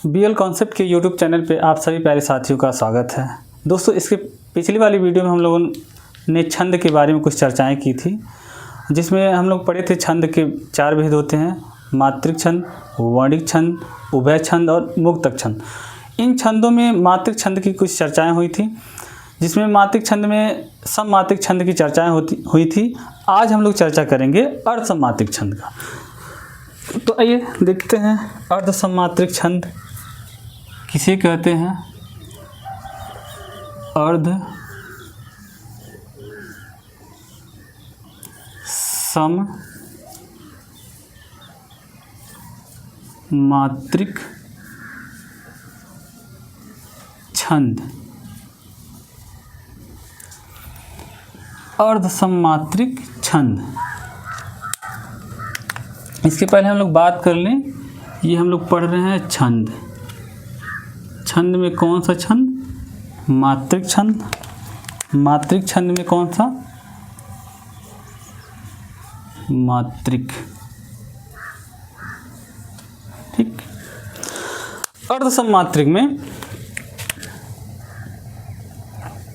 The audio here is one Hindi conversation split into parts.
बीएल कॉन्सेप्ट के यूट्यूब चैनल पे आप सभी प्यारे साथियों का स्वागत है। दोस्तों, इसके पिछली वाली वीडियो में हम लोगों ने छंद के बारे में कुछ चर्चाएं की थी, जिसमें हम लोग पढ़े थे छंद के 4 भेद होते हैं: मात्रिक छंद, वर्णिक छंद, उभय छंद और मुक्तक छंद। इन छंदों में मात्रिक छंद की कुछ चर्चाएँ हुई थी, जिसमें मात्रिक छंद में सममात्रिक छंद की चर्चाएँ हुई थी। आज हम लोग चर्चा करेंगे अर्धसममात्रिक छंद का। तो आइए देखते हैं अर्धसममात्रिक छंद किसे कहते हैं। अर्धसममात्रिक छंद। अर्धसममात्रिक छंद, इसके पहले हम लोग बात कर लें। ये हम लोग पढ़ रहे हैं छंद। छंद में कौन सा छंद? मात्रिक छंद। मात्रिक छंद में कौन सा? मात्रिक। ठीक। अर्धसममात्रिक में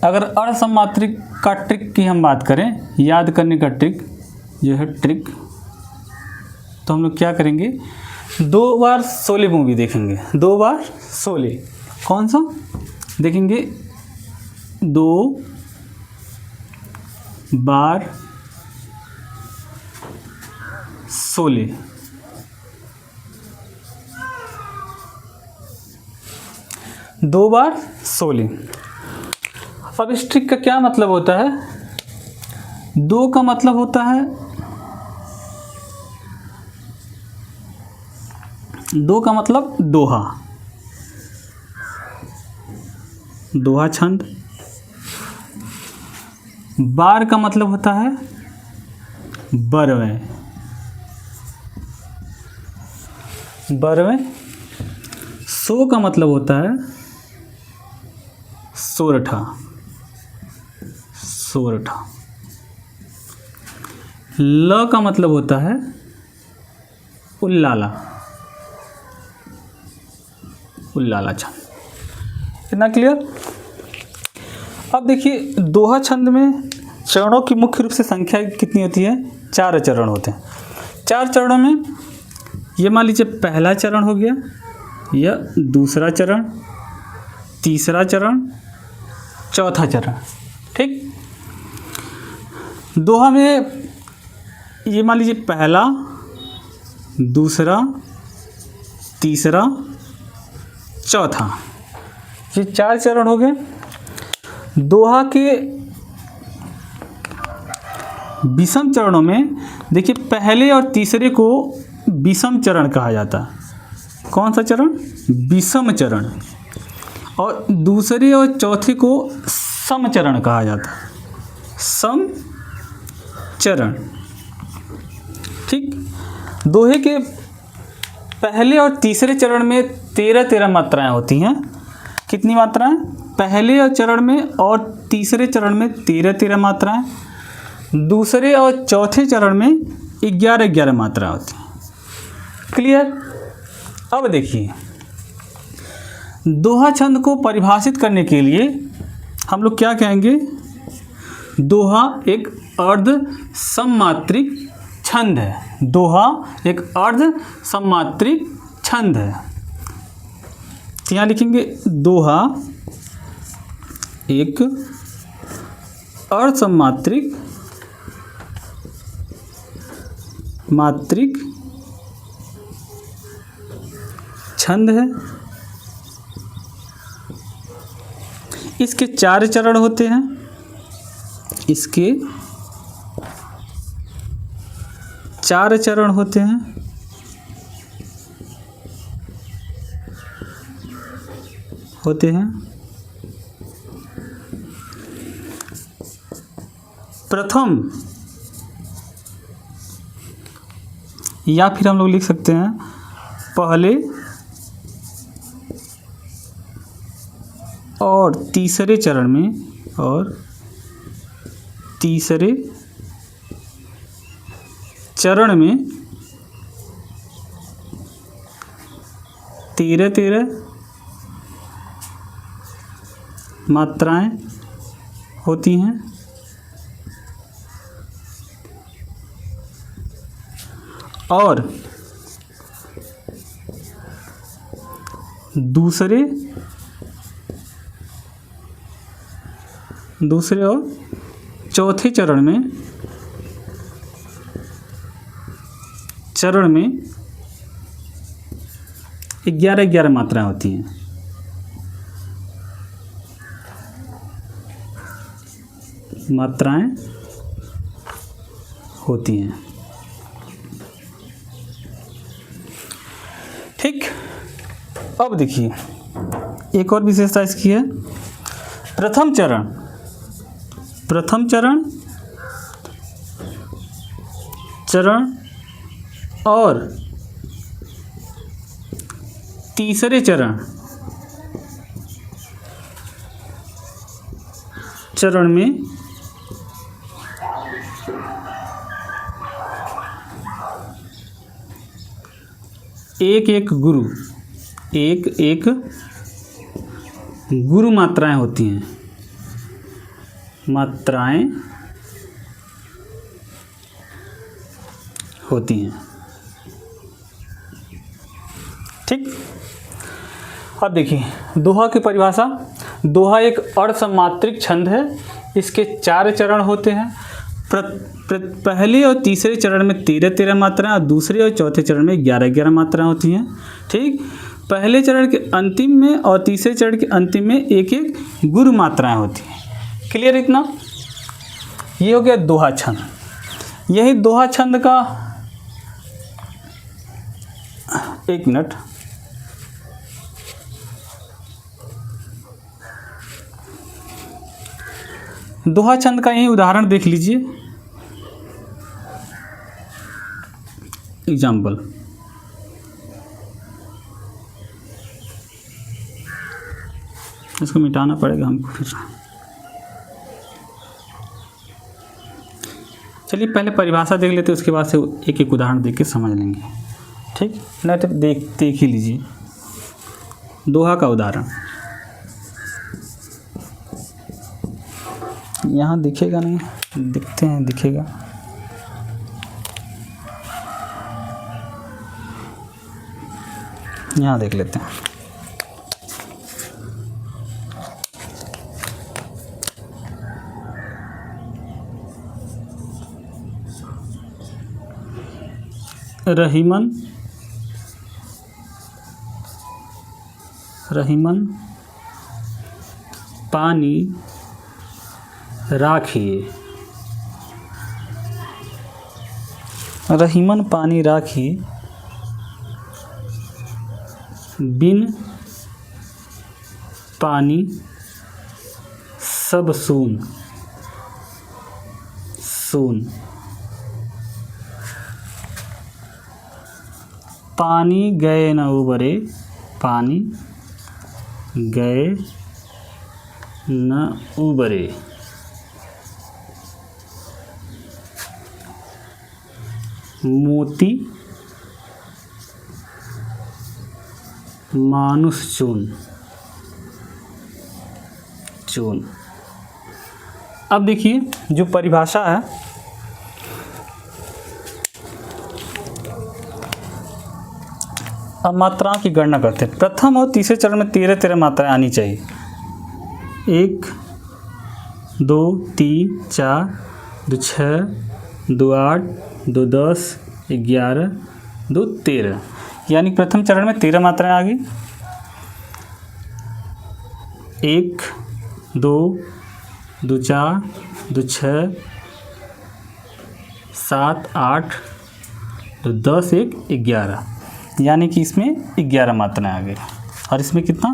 अगर अर्धसममात्रिक का ट्रिक की हम बात करें, याद करने का ट्रिक जो है ट्रिक, तो हम लोग क्या करेंगे? 2 बार 16 मूवी देखेंगे। 2 बार 16 कौन सा देखेंगे? 2 बार 16। दो बार 16। अब इस ट्रिक का क्या मतलब होता है? 2 का मतलब होता है, 2 का मतलब दोहा, दोहा छंद। बार का मतलब होता है बरवें, बरवें। 100 का मतलब होता है सोरठा, सोरठा। ल का मतलब होता है उल्लाला, उल्लाला छंद। इतना क्लियर? अब देखिए, दोहा छंद में चरणों की मुख्य रूप से संख्या कितनी होती है? 4 चरण होते हैं। 4 चरणों में ये मान लीजिए पहला चरण हो गया, या दूसरा चरण, तीसरा चरण, चौथा चरण। ठीक। दोहा में ये मान लीजिए पहला, दूसरा, तीसरा, चौथा, ये 4 चरण हो गए। दोहा के विषम चरणों में देखिए, पहले और तीसरे को विषम चरण कहा जाता है। कौन सा चरण? विषम चरण। और दूसरे और चौथे को सम चरण कहा जाता है, सम चरण। ठीक। दोहे के पहले और तीसरे चरण में 13 मात्राएं होती हैं। कितनी मात्राएं? पहले और चरण में और तीसरे चरण में 13 मात्राएं, दूसरे और चौथे चरण में 11 मात्राएं होती हैं। क्लियर? अब देखिए, दोहा छंद को परिभाषित करने के लिए हम लोग क्या कहेंगे? दोहा एक अर्धसममात्रिक छंद है। दोहा एक अर्धसममात्रिक छंद है। तो यहाँ लिखेंगे दोहा एक अर्धसममात्रिक छंद है। इसके 4 चरण होते हैं। इसके 4 चरण होते हैं। प्रथम, या फिर हम लोग लिख सकते हैं पहले और तीसरे चरण में, और तीसरे चरण में 13 मात्राएं होती हैं। और दूसरे और चौथे चरण में 11 मात्राएं होती हैं। ठीक। अब देखिए एक और विशेषता इसकी है। प्रथम चरण और तीसरे चरण में एक गुरु मात्राएं होती हैं। ठीक। अब देखिए दोहा की परिभाषा। दोहा एक अर्धसमात्रिक छंद है। इसके 4 चरण होते हैं। पहले और तीसरे चरण में 13 मात्राएं और दूसरे और चौथे चरण में 11 मात्राएं होती हैं। ठीक। पहले चरण के अंतिम में और तीसरे चरण के अंतिम में एक गुरु मात्राएं होती हैं। क्लियर इतना? ये हो गया दोहा छंद। यही दोहा छंद का, एक मिनट, दोहा छंद का यही उदाहरण देख लीजिए। एग्जाम्पल, इसको मिटाना पड़ेगा हमको फिर। चलिए पहले परिभाषा देख लेते हैं, उसके बाद से एक एक उदाहरण देख के समझ लेंगे। ठीक, नहीं तो देख ही लीजिए दोहा का उदाहरण। यहाँ दिखेगा नहीं, दिखते हैं, दिखेगा। यहाँ देख लेते हैं। रहीमन पानी राखिए। रहीमन पानी राखिए, बिन पानी सब सून। पानी गए न उबरे, पानी गए न उबरे। मोती मानुष चून। अब देखिए जो परिभाषा है, अब मात्राओं की गणना करते हैं। प्रथम और तीसरे चरण में 13 मात्राएं आनी चाहिए। 1 2 3 4 2 6 2 8 2 10 11 2 13, यानी प्रथम चरण में 13 मात्राएं आ गई। 1 2 2 4 2 6 7 8 2 10 1 11, यानी कि इसमें 11 मात्राएं आ गई। और इसमें कितना?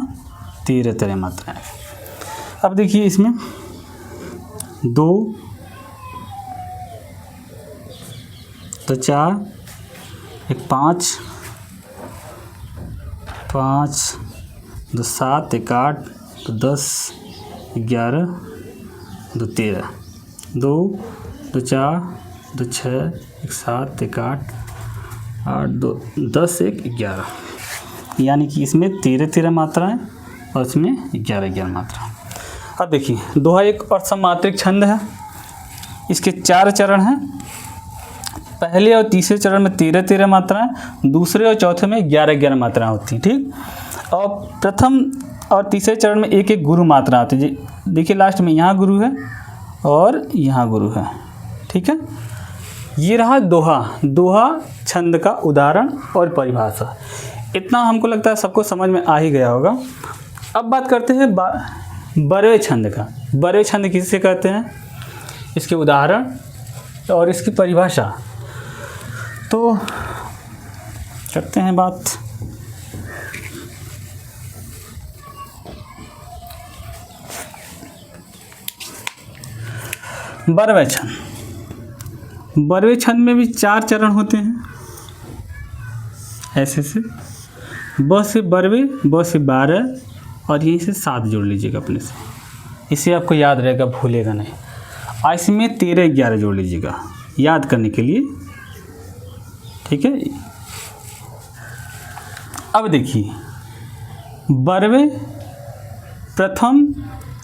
13 मात्राएं आ गई। अब देखिए इसमें 2 तो 4 1 5 5 2 7 1 8 2 10 11 2 13 2 2 4 2 6 1 7 1 8 8 2 10 1 11। यानी कि इसमें 13 मात्राएं और इसमें 11 मात्रा। अब देखिए दोहा एक और सममात्रिक छंद है। इसके 4 चरण हैं। पहले और तीसरे चरण में 13 मात्राएं, दूसरे और चौथे में 11 मात्राएं होती हैं। ठीक, और प्रथम और तीसरे चरण में एक गुरु मात्रा आती है। देखिए लास्ट में यहाँ गुरु है और यहाँ गुरु है। ठीक है, ये रहा दोहा छंद का उदाहरण और परिभाषा। इतना हमको लगता है सबको समझ में आ ही गया होगा। अब बात करते हैं बरवे छंद का। बरवे छंद किसे कहते हैं, इसके उदाहरण और इसकी परिभाषा। तो करते हैं बात। बरवे छंद में भी 4 चरण होते हैं। ऐसे से ब से बरवे, ब से 12 और यहीं से 7 जोड़ लीजिएगा अपने से, इसे आपको याद रहेगा, भूलेगा नहीं। और इसमें 13-11 जोड़ लीजिएगा याद करने के लिए। ठीक है, अब देखिए बरवे प्रथम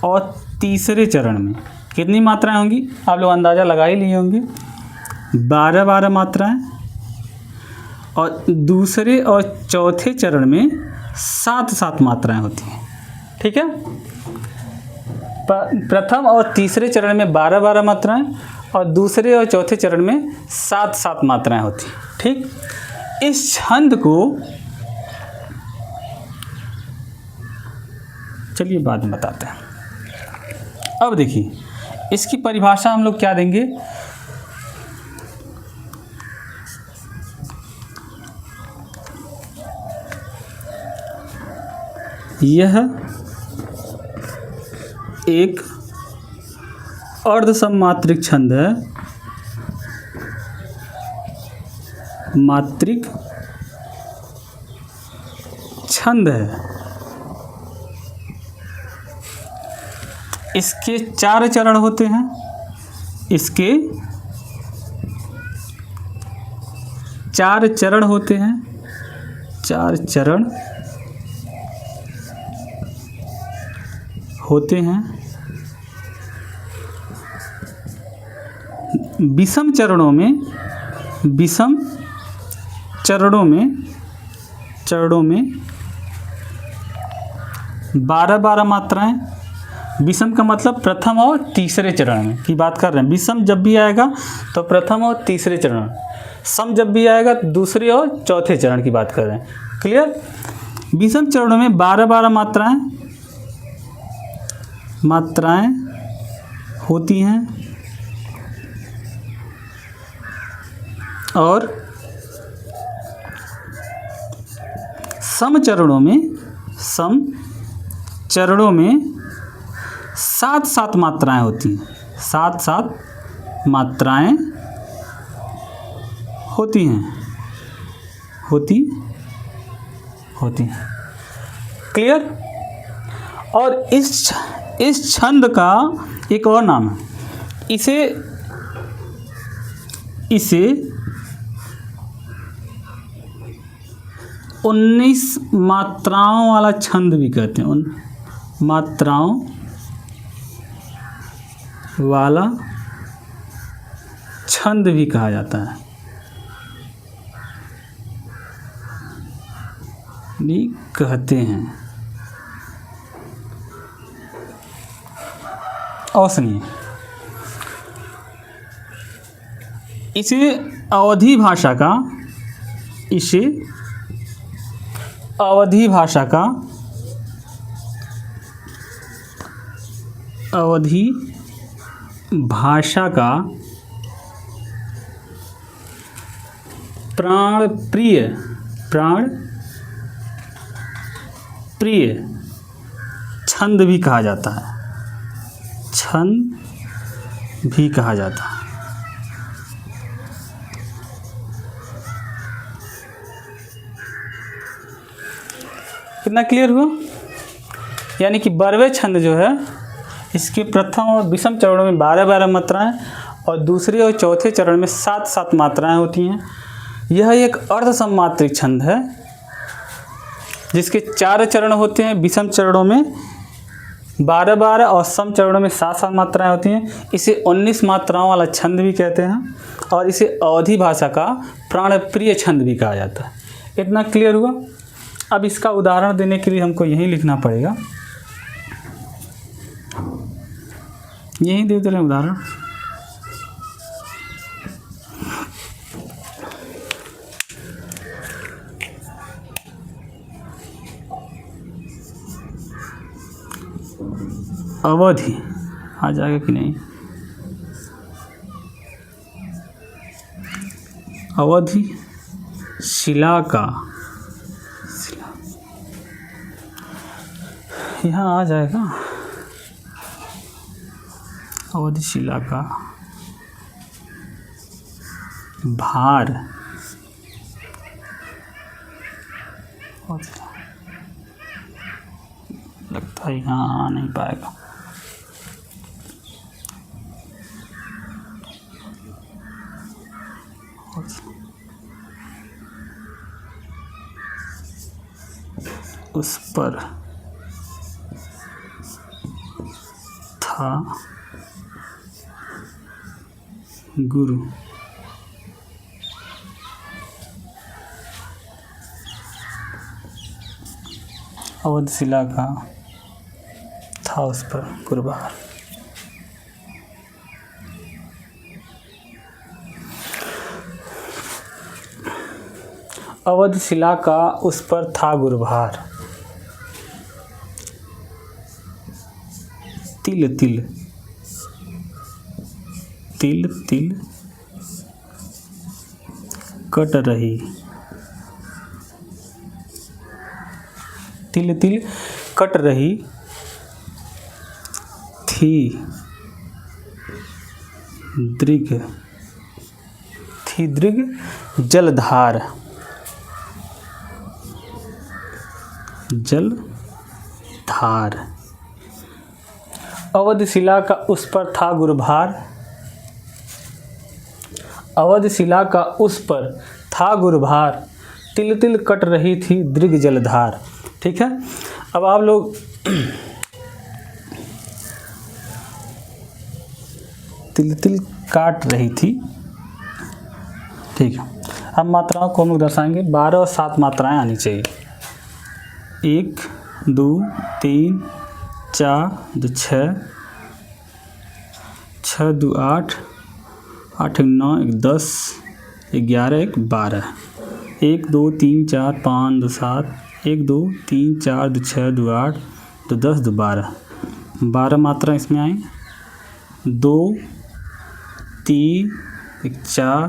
और तीसरे चरण में कितनी मात्राएं होंगी, आप लोग अंदाज़ा लगा ही लिए होंगे। 12 मात्राएं, और दूसरे और चौथे चरण में 7 मात्राएं होती हैं। ठीक है, प्रथम और तीसरे चरण में 12 मात्राएं और दूसरे और चौथे चरण में 7 मात्राएं होती हैं। ठीक, इस छंद को चलिए बाद में बताते हैं। अब देखिए इसकी परिभाषा हम लोग क्या देंगे। यह एक अर्धसममात्रिक छंद है। मात्रिक छंद है। इसके 4 चरण होते हैं। इसके 4 चरण होते हैं। 4 चरण होते हैं। विषम चरणों में 12 मात्राएं। विषम का मतलब प्रथम और तीसरे चरण में की बात कर रहे हैं। विषम जब भी आएगा तो प्रथम और तीसरे चरण, सम जब भी आएगा तो दूसरे और चौथे चरण की बात कर रहे हैं। क्लियर, विषम चरणों में 12 मात्राएं होती हैं और सम चरणों में 7 मात्राएं होती हैं। 7 मात्राएं होती हैं। क्लियर, और इस छंद का एक और नाम है। इसे 19 मात्राओं वाला छंद भी कहते हैं। उन मात्राओं वाला छंद भी कहा जाता है, भी कहते हैं। और सुनिए, इसे अवधी भाषा का प्राण प्रिय छंद भी कहा जाता है। कितना क्लियर हुआ? यानी कि बरवे छंद जो है, इसके प्रथम और विषम चरणों में 12 मात्राएं और दूसरे और चौथे चरण में 7 मात्राएं होती हैं। यह एक अर्धसममात्रिक छंद है। जिसके 4 चरण होते हैं। विषम चरणों में 12-12 और सम चरणों में 7-7 मात्राएं होती हैं। इसे 19 मात्राओं वाला छंद भी कहते हैं और इसे अवधी भाषा का प्राणप्रिय छंद भी कहा जाता है। इतना क्लियर हुआ। अब इसका उदाहरण देने के लिए हमको यही लिखना पड़ेगा, यही दे दे रहे हैं उदाहरण। अवधि आ जाएगा कि नहीं? अवधि शिला का, यहाँ आ जाएगा अवधि शिला का भार, लगता है यहाँ आ नहीं पाएगा। उस पर था गुरु, अवधशिला का था उस पर गुरुभार। अवधशिला का उस पर था गुरुभार। तिल तिल तिल तिल कट रही, तिल तिल कट रही थी दृग, थी दृग जलधार, जलधार। अवधशिला का उस पर था गुरुभार, अवधशिला का उस पर था गुरुभार, तिल तिल कट रही थी दृग जलधार। ठीक है। अब आप लोग तिल तिल काट रही थी, ठीक है। अब मात्राओं को हम लोग दर्शाएंगे। 12 और 7 मात्राएं आनी चाहिए। 1 2 3 4 2 6 6 2 8 8 1 9 1 10 11 1 12 1 2 3 4 5 2 7 1 2 3 4 2 6 2 8 2 10 2 12 12 मात्रा इसमें आई। 2 3 1 4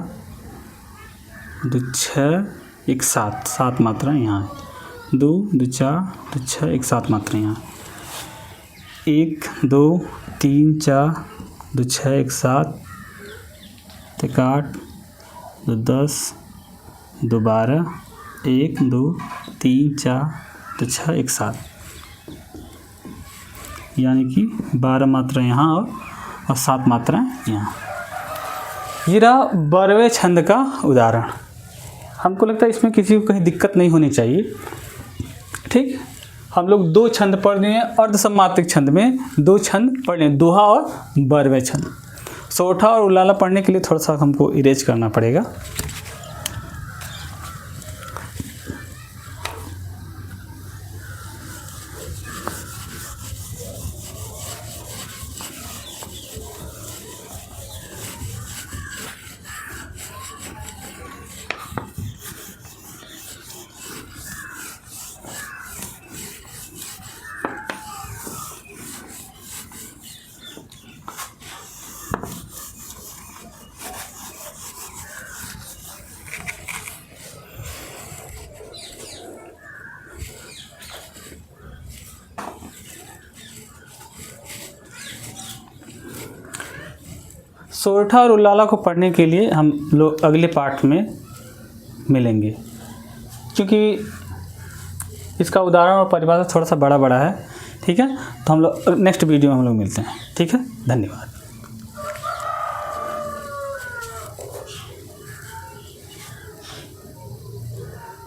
2 6 1 7 7 मात्रा यहाँ है। 2 2 4 2 6 1 7 मात्रा यहाँ। 1 2 3 4 2 6 1 7 1 8 2 10 2 12 1 2 3 4 2 6 1 7, यानी कि 12 मात्रा यहाँ और 7 मात्राएं यहाँ। ये रहा 12वें छंद का उदाहरण। हमको लगता है इसमें किसी को कहीं दिक्कत नहीं होनी चाहिए। ठीक, हम लोग 2 छंद पढ़ लिए हैं। अर्धसमात्रिक छंद में 2 छंद पढ़ लिए, दोहा और 12वें छंद। सोठा और उलाला पढ़ने के लिए थोड़ा सा हमको इरेज करना पड़ेगा। सोरठा और उल्लाला को पढ़ने के लिए हम लोग अगले पार्ट में मिलेंगे, क्योंकि इसका उदाहरण और परिभाषा थोड़ा सा बड़ा है। ठीक है, तो हम लोग नेक्स्ट वीडियो में हम लोग मिलते हैं। ठीक है, धन्यवाद।